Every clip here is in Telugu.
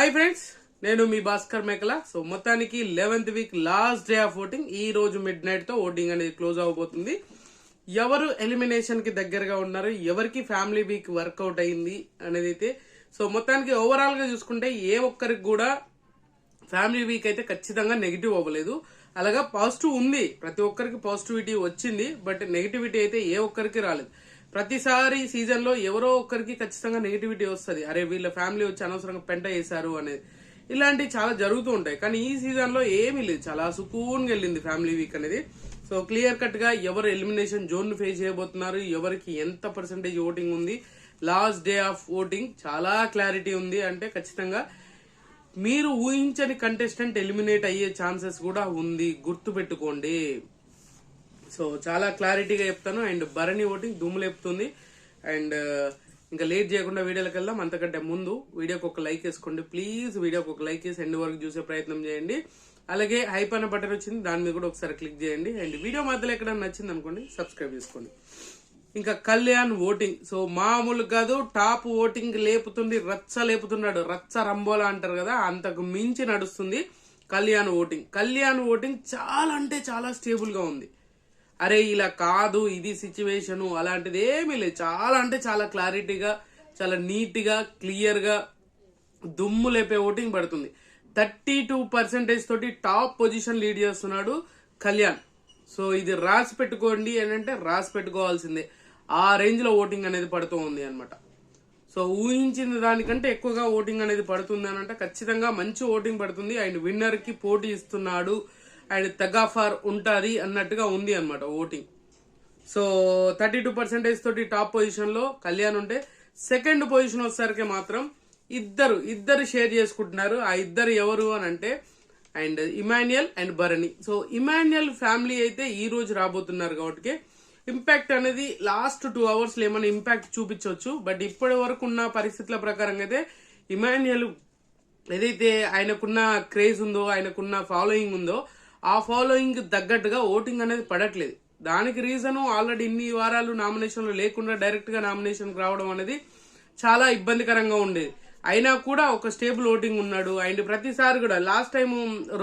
హాయ్ ఫ్రెండ్స్, నేను మీ భాస్కర్ మేకల. సో మొత్తానికి 11th week last day of voting. ఈ రోజు మిడ్ నైట్ తో ఓటింగ్ అనేది క్లోజ్ అవబోతుంది. ఎవరు ఎలిమినేషన్ కి దగ్గరగా ఉన్నారు, ఎవరికి ఫ్యామిలీ వీక్ వర్కౌట్ అయింది అనేది అయితే సో మొత్తానికి ఓవరాల్ గా చూసుకుంటే ఏ ఒక్కరికి కూడా ఫ్యామిలీ వీక్ అయితే ఖచ్చితంగా నెగిటివ్ అవ్వలేదు. అలాగా పాజిటివ్ ఉంది, ప్రతి ఒక్కరికి పాజిటివిటీ వచ్చింది. బట్ నెగిటివిటీ అయితే ఏ ఒక్కరికి రాలేదు. ప్రతిసారి సీజన్ లో ఎవరో ఒక్కరికి ఖచ్చితంగా నెగిటివిటీ వస్తుంది, అరే వీళ్ళ ఫ్యామిలీ వచ్చి అనవసరంగా పెంట చేశారు అనేది. ఇలాంటివి చాలా జరుగుతూ ఉంటాయి. కానీ ఈ సీజన్ లో ఏమీ లేదు, చాలా సుకూన్గా వెళ్ళింది ఫ్యామిలీ వీక్ అనేది. సో క్లియర్ కట్ గా ఎవరు ఎలిమినేషన్ జోన్ ను ఫేస్ చేయబోతున్నారు, ఎవరికి ఎంత పర్సెంటేజ్ ఓటింగ్ ఉంది, లాస్ట్ డే ఆఫ్ ఓటింగ్ చాలా క్లారిటీ ఉంది. అంటే ఖచ్చితంగా మీరు ఊహించని కంటెస్టెంట్ ఎలిమినేట్ అయ్యే ఛాన్సెస్ కూడా ఉంది, గుర్తు పెట్టుకోండి. సో చాలా క్లారిటీగా చెప్తాను. అండ్ భరణి ఓటింగ్ దుమ్ము లేపుతుంది. అండ్ ఇంకా లేట్ చేయకుండా వీడియోకి వెళ్దాం. అంతకంటే ముందు వీడియోకి ఒక లైక్ వేసుకోండి ప్లీజ్. వీడియోకి ఒక లైక్ వేసి ఎండ్ వరకు చూసే ప్రయత్నం చేయండి. అలాగే హైప్ అన్న బటన్ వచ్చింది, దాని మీద కూడా ఒకసారి క్లిక్ చేయండి. అండ్ వీడియో మధ్యలో ఎక్కడైనా నచ్చింది అనుకోండి, సబ్స్క్రైబ్ చేసుకోండి. ఇంకా కళ్యాణ్ ఓటింగ్ సో మామూలు కాదు, టాప్ ఓటింగ్ లేపుతుంది, రచ్చ లేపుతున్నాడు. రచ్చ రంబోలా అంటారు కదా, అంతకు మించి నడుస్తుంది కళ్యాణ్ ఓటింగ్. కళ్యాణ్ ఓటింగ్ చాలా అంటే చాలా స్టేబుల్ గా ఉంది. అరే ఇలా కాదు, ఇది సిచ్యువేషన్ అలాంటిది ఏమీ లేదు. చాలా అంటే చాలా క్లారిటీగా, చాలా నీట్ గా, క్లియర్ గా దుమ్ము లేపే ఓటింగ్ పడుతుంది. 32% తోటి టాప్ పొజిషన్ లీడ్ చేస్తున్నాడు కళ్యాణ్. సో ఇది రాసి పెట్టుకోండి అని అంటే రాసి పెట్టుకోవాల్సిందే. ఆ రేంజ్ లో ఓటింగ్ అనేది పడుతూ ఉంది అనమాట. సో ఊహించిన దానికంటే ఎక్కువగా ఓటింగ్ అనేది పడుతుంది అని అంటే ఖచ్చితంగా మంచి ఓటింగ్ పడుతుంది. అండ్ విన్నర్ కి పోటీ ఇస్తున్నాడు అండ్ తగాఫార్ ఉంటుంది అన్నట్టుగా ఉంది అనమాట ఓటింగ్. సో 32% తోటి టాప్ పొజిషన్ లో కళ్యాణ్ ఉంటే, సెకండ్ పొజిషన్ వచ్చేసరికి మాత్రం ఇద్దరు షేర్ చేసుకుంటున్నారు. ఆ ఇద్దరు ఎవరు అని అంటే and Emmanuel and Bharani. So Emmanuel family అయితే ఈ రోజు రాబోతున్నారు కాబట్టి ఇంపాక్ట్ అనేది లాస్ట్ 2 అవర్స్ లో ఏమైనా ఇంపాక్ట్ చూపించవచ్చు. బట్ ఇప్పటి వరకు ఉన్న పరిస్థితుల ప్రకారం అయితే ఇమాన్యుయల్ ఏదైతే ఆయనకున్న క్రేజ్ ఉందో, ఆయనకున్న ఫాలోయింగ్ ఉందో, ఆ ఫాలోయింగ్ తగ్గట్టుగా ఓటింగ్ అనేది పడట్లేదు. దానికి రీజన్ ఆల్రెడీ ఇన్ని వారాలు నామినేషన్లు లేకుండా డైరెక్ట్ గా నామినేషన్ రావడం అనేది చాలా ఇబ్బందికరంగా ఉండేది. అయినా కూడా ఒక స్టేబుల్ ఓటింగ్ ఉన్నాడు. అండ్ ప్రతిసారి కూడా లాస్ట్ టైం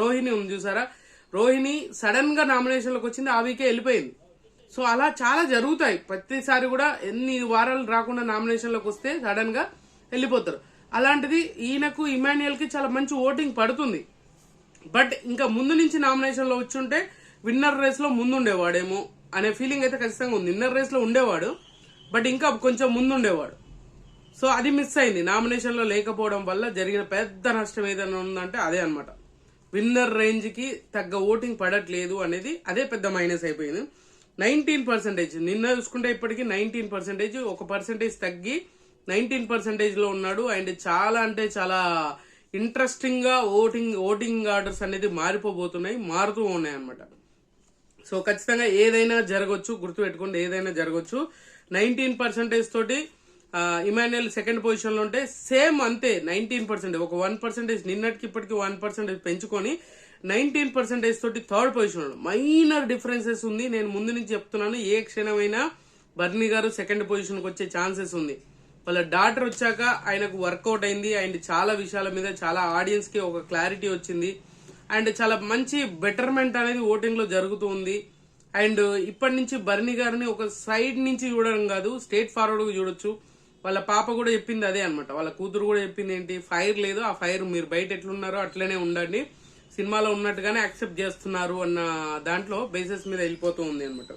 రోహిణి ఉంది చూసారా, రోహిణి సడన్ గా నామినేషన్లకు వచ్చింది, ఆ వీకే వెళ్ళిపోయింది. సో అలా చాలా జరుగుతాయి. ప్రతిసారి కూడా ఎన్ని వారాలు రాకుండా నామినేషన్లకు వస్తే సడన్ గా వెళ్ళిపోతారు. అలాంటిది ఈయనకు ఇమాన్యుయల్ కి చాలా మంచి ఓటింగ్ పడుతుంది. బట్ ఇంకా ముందు నుంచి నామినేషన్ లో వచ్చుంటే విన్నర్ రేస్ లో ముందుండేవాడేమో అనే ఫీలింగ్ అయితే ఖచ్చితంగా ఉంది. విన్నర్ రేస్ లో ఉండేవాడు, బట్ ఇంకా కొంచెం ముందుండేవాడు. సో అది మిస్ అయింది. నామినేషన్ లో లేకపోవడం వల్ల జరిగిన పెద్ద నష్టం ఏదైనా ఉందంటే అదే అనమాట. విన్నర్ రేంజ్ కి తగ్గ ఓటింగ్ పడట్లేదు అనేది అదే పెద్ద మైనస్ అయిపోయింది. 19% నిన్న చూసుకుంటే ఇప్పటికీ 19%, 1% తగ్గి 19% లో ఉన్నాడు. అండ్ చాలా అంటే చాలా ఇంట్రెస్టింగ్ గా ఓటింగ్ ఆర్డర్స్ అనేది మారుతూ ఉన్నాయి అనమాట. సో ఖచ్చితంగా ఏదైనా జరగవచ్చు, గుర్తుపెట్టుకోండి, ఏదైనా జరగవచ్చు. 19% తోటి ఇమాన్యుయల్ సెకండ్ పొజిషన్ లో ఉంటే సేమ్ అంతే 19%, ఒక 1% నిన్నటికి ఇప్పటికి 1% పెంచుకొని 19% తోటి థర్డ్ పొజిషన్ లో. మైనర్ డిఫరెన్సెస్ ఉంది. నేను ముందు నుంచి చెప్తున్నాను, ఏ క్షణమైనా బర్నీ గారు సెకండ్ పొజిషన్ కి వచ్చే ఛాన్సెస్ ఉంది. వాళ్ళ డాటర్ వచ్చాక ఆయనకు వర్కౌట్ అయింది. అండ్ చాలా విషయాల మీద చాలా ఆడియన్స్ కి ఒక క్లారిటీ వచ్చింది. అండ్ చాలా మంచి బెటర్మెంట్ అనేది ఓటింగ్ లో జరుగుతూ ఉంది. అండ్ ఇప్పటి నుంచి బర్నీ గారిని ఒక సైడ్ నుంచి చూడడం కాదు, స్ట్రేట్ ఫార్వర్డ్ గా చూడొచ్చు. వాళ్ళ పాప కూడా చెప్పింది అదే అనమాట. వాళ్ళ కూతురు కూడా చెప్పింది ఏంటి, ఫైర్ లేదు, ఆ ఫైర్ మీరు బయట ఎట్లున్నారో అట్లనే ఉండండి, సినిమాలో ఉన్నట్టుగానే యాక్సెప్ట్ చేస్తున్నారు అన్న దాంట్లో బేసిస్ మీద వెళ్ళిపోతూ ఉంది అనమాట.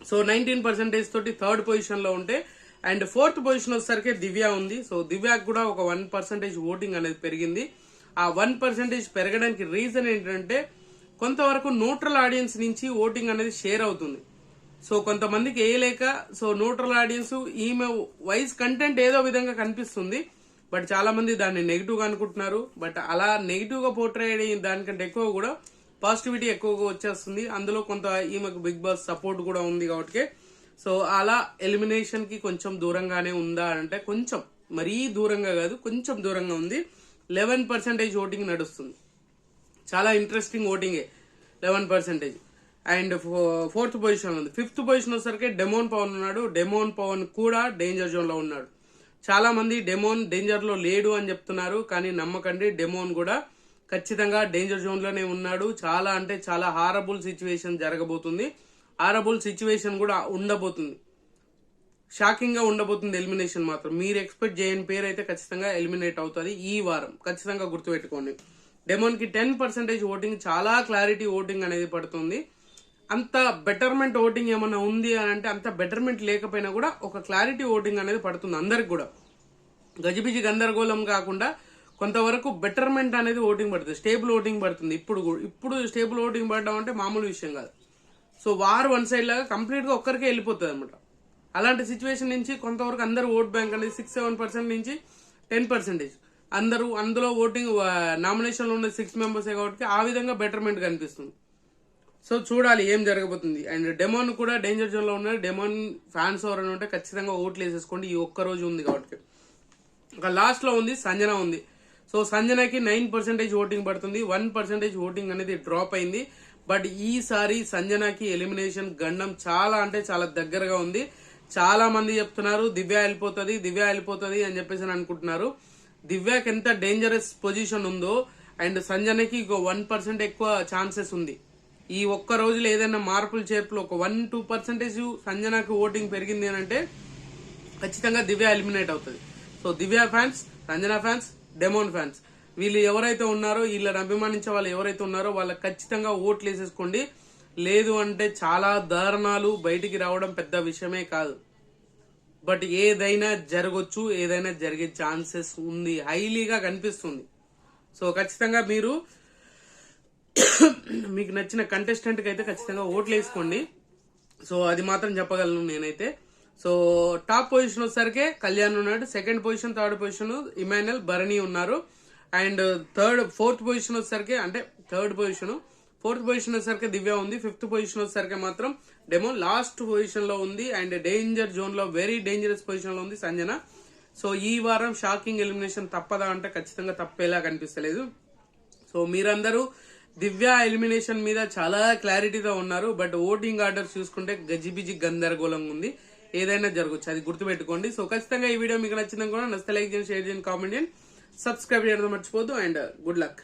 సో 19% తోటి థర్డ్ పొజిషన్ లో ఉంటే, అండ్ ఫోర్త్ పొజిషన్ వచ్చేసరికి దివ్య ఉంది. సో దివ్యాకి కూడా ఒక 1% ఓటింగ్ అనేది పెరిగింది. ఆ 1% పెరగడానికి రీజన్ ఏంటంటే కొంతవరకు న్యూట్రల్ ఆడియన్స్ నుంచి ఓటింగ్ అనేది షేర్ అవుతుంది. సో కొంతమందికి వేయలేక, సో న్యూట్రల్ ఆడియన్స్ ఈమె వైజ్ కంటెంట్ ఏదో విధంగా కనిపిస్తుంది, బట్ చాలా మంది దాన్ని నెగిటివ్ గా అనుకుంటున్నారు. బట్ అలా నెగిటివ్ గా పోర్ట్రే దానికంటే ఎక్కువ కూడా పాజిటివిటీ ఎక్కువగా వచ్చేస్తుంది. అందులో కొంత ఈమెకు బిగ్ బాస్ సపోర్ట్ కూడా ఉంది కాబట్టి సో అలా ఎలిమినేషన్ కి కొంచెం దూరంగానే ఉందా అంటే కొంచెం, మరీ దూరంగా కాదు, కొంచెం దూరంగా ఉంది. 11% ఓటింగ్ నడుస్తుంది. చాలా ఇంట్రెస్టింగ్ ఓటింగే 11%. అండ్ ఫోర్త్ పొజిషన్ ఉంది. ఫిఫ్త్ పొజిషన్ వచ్చేసరికి డెమోన్ పవన్ ఉన్నాడు. డెమోన్ పవన్ కూడా డేంజర్ జోన్ లో ఉన్నాడు. చాలా మంది డెమోన్ డేంజర్ లో లేడు అని చెప్తున్నారు, కానీ నమ్మకండి, డెమోన్ కూడా ఖచ్చితంగా డేంజర్ జోన్ లోనే ఉన్నాడు. చాలా అంటే చాలా హారబుల్ సిచ్యువేషన్ జరగబోతుంది. హారబుల్ సిచ్యువేషన్ కూడా ఉండబోతుంది, షాకింగ్ గా ఉండబోతుంది. ఎలిమినేషన్ మాత్రం మీరు ఎక్స్పెక్ట్ చేయని పేరు అయితే ఖచ్చితంగా ఎలిమినేట్ అవుతుంది ఈ వారం, ఖచ్చితంగా గుర్తుపెట్టుకోండి. డెమోన్ కి 10% ఓటింగ్, చాలా క్లారిటీ ఓటింగ్ అనేది పడుతుంది. అంత బెటర్మెంట్ ఓటింగ్ ఏమన్నా ఉంది అని అంటే అంత బెటర్మెంట్ లేకపోయినా కూడా ఒక క్లారిటీ ఓటింగ్ అనేది పడుతుంది అందరికి కూడా. గజిబిజి గందరగోళం కాకుండా కొంతవరకు బెటర్మెంట్ అనేది ఓటింగ్ పడుతుంది, స్టేబుల్ ఓటింగ్ పడుతుంది. ఇప్పుడు స్టేబుల్ ఓటింగ్ పడడం అంటే మామూలు విషయం కాదు. సో వార్ వన్ సైడ్ లాగా కంప్లీట్ గా ఒక్కరికే వెళ్ళిపోతుంది అనమాట. అలాంటి సిచ్యువేషన్ నుంచి కొంతవరకు అందరు ఓట్ బ్యాంక్ అనేది 6-7% నుంచి 10%. అందరూ అందులో ఓటింగ్ నామినేషన్ లో ఉన్న 6 మెంబర్సే కాబట్టి ఆ విధంగా బెటర్మెంట్ కనిపిస్తుంది. సో చూడాలి ఏం జరగబోతుంది. అండ్ డెమోన్ కూడా డేంజర్ జోన్ లో ఉన్నారు. డెమోన్ ఫ్యాన్స్ ఎవరైనా ఉంటే ఖచ్చితంగా ఓట్లు వేసేసుకోండి, ఈ ఒక్క రోజు ఉంది కాబట్టి. ఒక లాస్ట్ లో ఉంది సంజన ఉంది. సో సంజనకి 9% ఓటింగ్ పడుతుంది, 1% ఓటింగ్ అనేది డ్రాప్ అయింది. బట్ ఈసారి సంజనకి ఎలిమినేషన్ గండం చాలా అంటే చాలా దగ్గరగా ఉంది. చాలా మంది చెప్తున్నారు దివ్య వెళ్ళిపోతుంది అని చెప్పేసి అనుకుంటున్నారు. దివ్యకి ఎంత డేంజరస్ పొజిషన్ ఉందో అండ్ సంజనకి 1% ఎక్కువ ఛాన్సెస్ ఉంది. ఈ ఒక్క రోజులో ఏదైనా మార్పులు చేర్పులు ఒక 1-2% సంజనకి ఓటింగ్ పెరిగింది అని అంటే ఖచ్చితంగా దివ్య ఎలిమినేట్ అవుతుంది. So Divya fans, Sanjana fans, demon fans, వీళ్ళు ఎవరైతే ఉన్నారో, వీళ్ళని అభిమానించే వాళ్ళు ఎవరైతే ఉన్నారో వాళ్ళకి ఖచ్చితంగా ఓట్లు వేసేసుకోండి. లేదు అంటే చాలా దారుణాలు బయటికి రావడం పెద్ద విషయమే కాదు. బట్ ఏదైనా జరగచ్చు, ఏదైనా జరిగే ఛాన్సెస్ ఉంది, హైలీగా కనిపిస్తుంది. సో ఖచ్చితంగా మీరు మీకు నచ్చిన కంటెస్టెంట్ కి అయితే ఖచ్చితంగా ఓట్లు వేసుకోండి. సో అది మాత్రం చెప్పగలను నేనైతే. సో టాప్ పొజిషన్ వచ్చేసరికి కళ్యాణ్ ఉన్నాడు, second position, third position Emmanuel, Bharani ఉన్నారు. అండ్ ఫోర్త్ పొజిషన్ వచ్చేసరికి అంటే ఫోర్త్ పొజిషన్ వచ్చేసరికి దివ్య ఉంది. ఫిఫ్త్ పొజిషన్ వచ్చేసరికి మాత్రం డెమో లాస్ట్ పొజిషన్ లో ఉంది. అండ్ డేంజర్ జోన్ లో వెరీ డేంజరస్ పొజిషన్ లో ఉంది సంజన. సో ఈ వారం షాకింగ్ ఎలిమినేషన్ తప్పదా అంటే ఖచ్చితంగా తప్పేలా కనిపిస్తలేదు. సో మీరందరూ దివ్య ఎలిమినేషన్ మీద చాలా క్లారిటీగా ఉన్నారు. బట్ ఓటింగ్ ఆర్డర్ చూసుకుంటే గజిబిజి గందరగోళంగా ఉంది, ఏదైనా జరగచ్చు, అది గుర్తుపెట్టుకోండి. సో ఖచ్చితంగా ఈ వీడియో మీకు నచ్చిందని కూడా నచ్చితే లైక్ చేయండి, షేర్ చేయండి, కామెంట్ చేయండి, సబ్స్క్రైబ్ చేయడం మర్చిపోద్దు. And good luck.